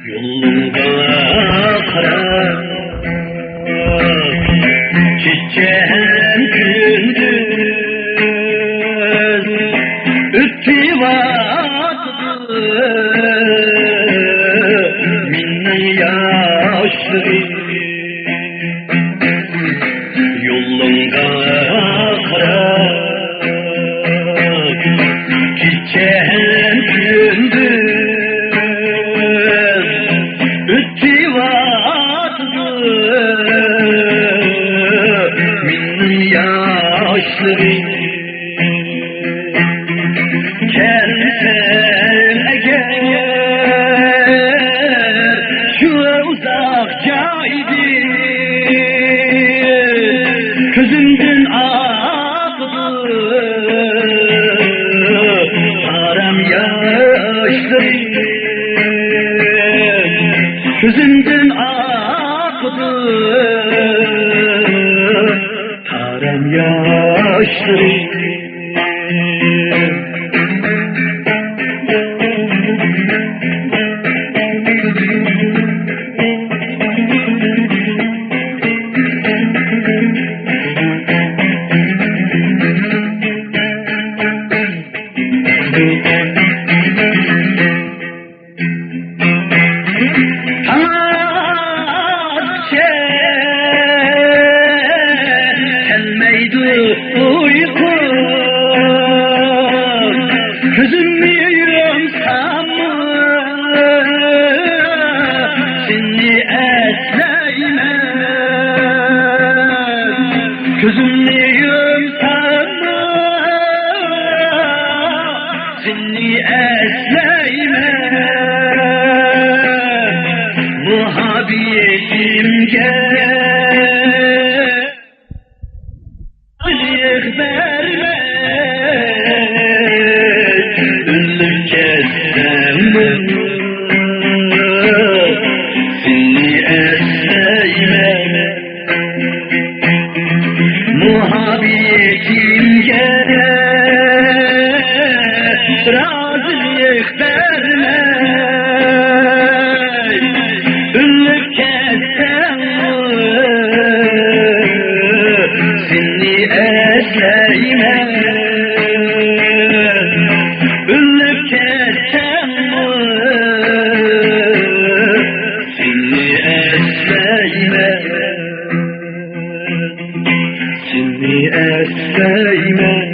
Yolunda karar çiçeğim gündüz öttü vattı minni yaşlı yolunda karar çiçeğim gündüz Gelsen eğer şu uzakça idi gözümden aktı haram yaşları gözümden aktı haram yaşları. Gözümü yumsam seni esleymez gözümü yumsam seni esleymez muhabbetim gel seni esleymez muhabbetim gerek razılık vermez ünlük kessem seni esleymez ünlük kessem seni esleymez